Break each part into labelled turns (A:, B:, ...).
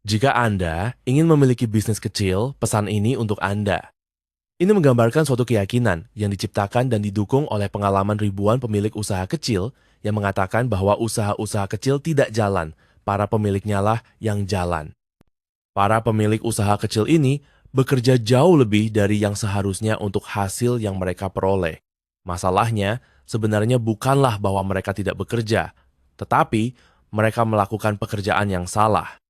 A: Jika Anda ingin memiliki bisnis kecil, pesan ini untuk Anda. Ini menggambarkan suatu keyakinan yang diciptakan dan didukung oleh pengalaman ribuan pemilik usaha kecil yang mengatakan bahwa usaha-usaha kecil tidak jalan, para pemiliknya lah yang jalan. Para pemilik usaha kecil ini bekerja jauh lebih dari yang seharusnya untuk hasil yang mereka peroleh. Masalahnya sebenarnya bukanlah bahwa mereka tidak bekerja, tetapi mereka melakukan pekerjaan yang salah.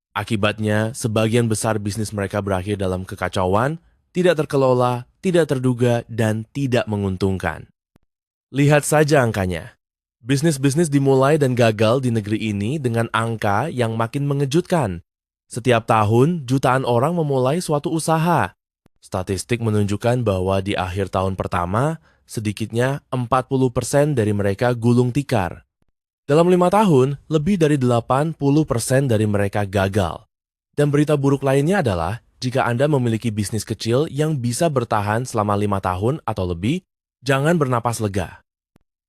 A: Akibatnya, sebagian besar bisnis mereka berakhir dalam kekacauan, tidak terkelola, tidak terduga, dan tidak menguntungkan. Lihat saja angkanya. Bisnis-bisnis dimulai dan gagal di negeri ini dengan angka yang makin mengejutkan. Setiap tahun, jutaan orang memulai suatu usaha. Statistik menunjukkan bahwa di akhir tahun pertama, sedikitnya 40% dari mereka gulung tikar. Dalam 5 tahun, lebih dari 80% dari mereka gagal. Dan berita buruk lainnya adalah, jika Anda memiliki bisnis kecil yang bisa bertahan selama 5 tahun atau lebih, jangan bernapas lega.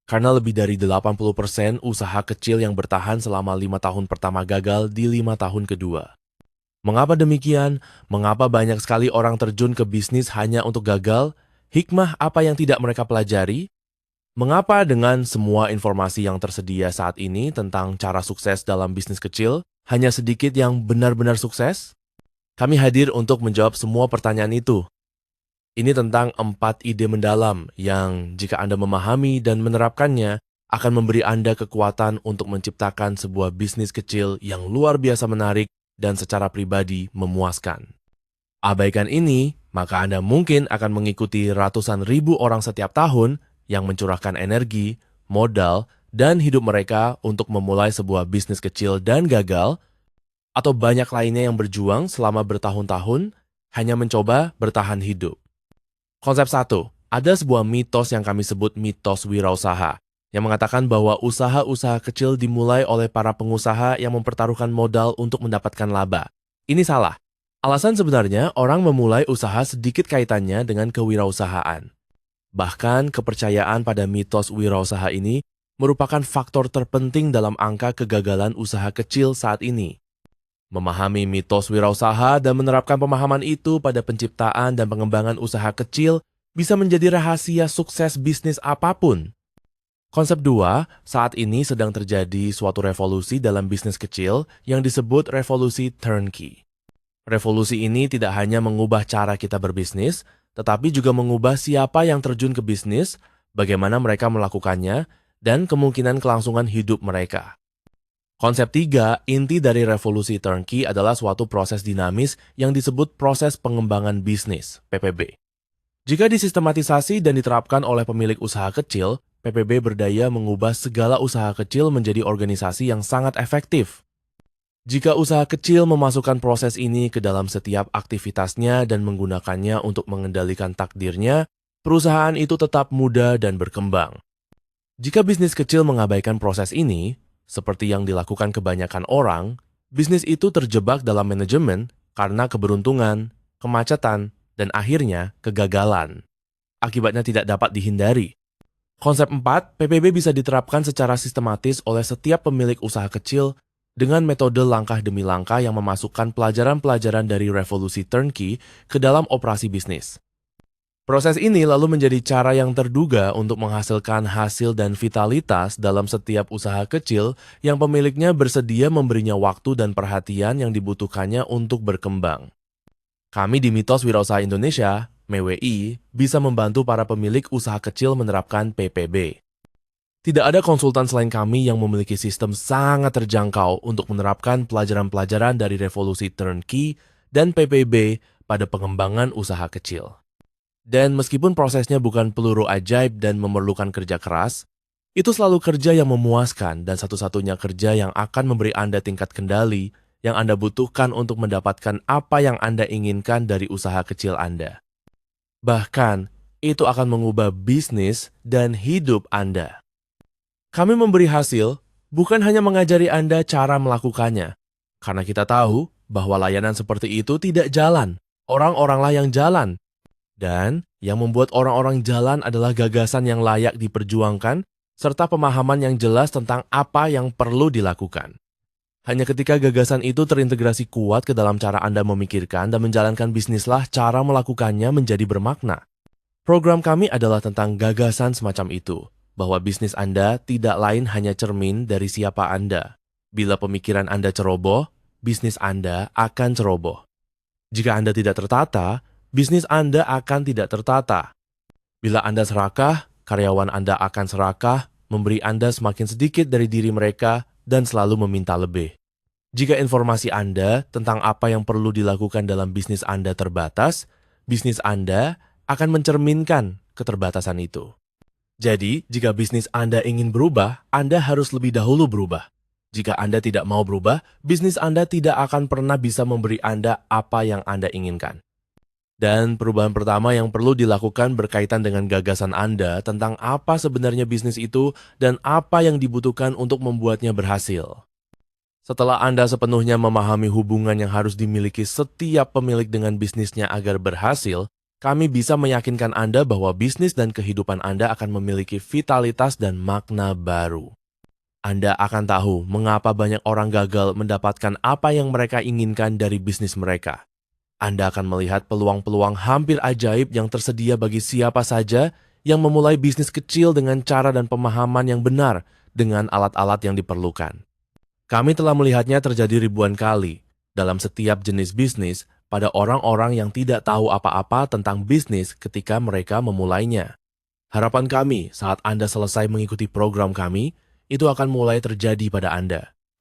A: Karena lebih dari 80% usaha kecil yang bertahan selama 5 tahun pertama gagal di 5 tahun kedua. Mengapa demikian? Mengapa banyak sekali orang terjun ke bisnis hanya untuk gagal? Hikmah apa yang tidak mereka pelajari? Mengapa dengan semua informasi yang tersedia saat ini tentang cara sukses dalam bisnis kecil, hanya sedikit yang benar-benar sukses? Kami hadir untuk menjawab semua pertanyaan itu. Ini tentang 4 ide mendalam yang jika Anda memahami dan menerapkannya, akan memberi Anda kekuatan untuk menciptakan sebuah bisnis kecil yang luar biasa menarik dan secara pribadi memuaskan. Abaikan ini, maka Anda mungkin akan mengikuti ratusan ribu orang setiap tahun yang mencurahkan energi, modal, dan hidup mereka untuk memulai sebuah bisnis kecil dan gagal, atau banyak lainnya yang berjuang selama bertahun-tahun hanya mencoba bertahan hidup. Konsep 1, ada sebuah mitos yang kami sebut mitos wirausaha, yang mengatakan bahwa usaha-usaha kecil dimulai oleh para pengusaha yang mempertaruhkan modal untuk mendapatkan laba. Ini salah. Alasan sebenarnya orang memulai usaha sedikit kaitannya dengan kewirausahaan. Bahkan kepercayaan pada mitos wirausaha ini merupakan faktor terpenting dalam angka kegagalan usaha kecil saat ini. Memahami mitos wirausaha dan menerapkan pemahaman itu pada penciptaan dan pengembangan usaha kecil bisa menjadi rahasia sukses bisnis apapun. Konsep 2, saat ini sedang terjadi suatu revolusi dalam bisnis kecil yang disebut revolusi turnkey. Revolusi ini tidak hanya mengubah cara kita berbisnis, tetapi juga mengubah siapa yang terjun ke bisnis, bagaimana mereka melakukannya, dan kemungkinan kelangsungan hidup mereka. Konsep 3, inti dari revolusi turnkey adalah suatu proses dinamis yang disebut proses pengembangan bisnis, PPB. Jika disistematisasi dan diterapkan oleh pemilik usaha kecil, PPB berdaya mengubah segala usaha kecil menjadi organisasi yang sangat efektif. Jika usaha kecil memasukkan proses ini ke dalam setiap aktivitasnya dan menggunakannya untuk mengendalikan takdirnya, perusahaan itu tetap muda dan berkembang. Jika bisnis kecil mengabaikan proses ini, seperti yang dilakukan kebanyakan orang, bisnis itu terjebak dalam manajemen karena keberuntungan, kemacetan, dan akhirnya kegagalan. Akibatnya tidak dapat dihindari. Konsep 4, PPB bisa diterapkan secara sistematis oleh setiap pemilik usaha kecil dengan metode langkah demi langkah yang memasukkan pelajaran-pelajaran dari revolusi turnkey ke dalam operasi bisnis. Proses ini lalu menjadi cara yang terduga untuk menghasilkan hasil dan vitalitas dalam setiap usaha kecil yang pemiliknya bersedia memberinya waktu dan perhatian yang dibutuhkannya untuk berkembang. Kami di Mitos Wirausaha Indonesia, MWI, bisa membantu para pemilik usaha kecil menerapkan PPB. Tidak ada konsultan selain kami yang memiliki sistem sangat terjangkau untuk menerapkan pelajaran-pelajaran dari revolusi turnkey dan PPB pada pengembangan usaha kecil. Dan meskipun prosesnya bukan peluru ajaib dan memerlukan kerja keras, itu selalu kerja yang memuaskan dan satu-satunya kerja yang akan memberi Anda tingkat kendali yang Anda butuhkan untuk mendapatkan apa yang Anda inginkan dari usaha kecil Anda. Bahkan, itu akan mengubah bisnis dan hidup Anda. Kami memberi hasil bukan hanya mengajari Anda cara melakukannya, karena kita tahu bahwa layanan seperti itu tidak jalan, orang-oranglah yang jalan. Dan yang membuat orang-orang jalan adalah gagasan yang layak diperjuangkan, serta pemahaman yang jelas tentang apa yang perlu dilakukan. Hanya ketika gagasan itu terintegrasi kuat ke dalam cara Anda memikirkan dan menjalankan bisnislah cara melakukannya menjadi bermakna. Program kami adalah tentang gagasan semacam itu, bahwa bisnis Anda tidak lain hanya cermin dari siapa Anda. Bila pemikiran Anda ceroboh, bisnis Anda akan ceroboh. Jika Anda tidak tertata, bisnis Anda akan tidak tertata. Bila Anda serakah, karyawan Anda akan serakah, memberi Anda semakin sedikit dari diri mereka, dan selalu meminta lebih. Jika informasi Anda tentang apa yang perlu dilakukan dalam bisnis Anda terbatas, bisnis Anda akan mencerminkan keterbatasan itu. Jadi, jika bisnis Anda ingin berubah, Anda harus lebih dahulu berubah. Jika Anda tidak mau berubah, bisnis Anda tidak akan pernah bisa memberi Anda apa yang Anda inginkan. Dan perubahan pertama yang perlu dilakukan berkaitan dengan gagasan Anda tentang apa sebenarnya bisnis itu dan apa yang dibutuhkan untuk membuatnya berhasil. Setelah Anda sepenuhnya memahami hubungan yang harus dimiliki setiap pemilik dengan bisnisnya agar berhasil, kami bisa meyakinkan Anda bahwa bisnis dan kehidupan Anda akan memiliki vitalitas dan makna baru. Anda akan tahu mengapa banyak orang gagal mendapatkan apa yang mereka inginkan dari bisnis mereka. Anda akan melihat peluang-peluang hampir ajaib yang tersedia bagi siapa saja yang memulai bisnis kecil dengan cara dan pemahaman yang benar dengan alat-alat yang diperlukan. Kami telah melihatnya terjadi ribuan kali dalam setiap jenis bisnis pada orang-orang yang tidak tahu apa-apa tentang bisnis ketika mereka memulainya. Harapan kami saat Anda selesai mengikuti program kami, itu akan mulai terjadi pada Anda.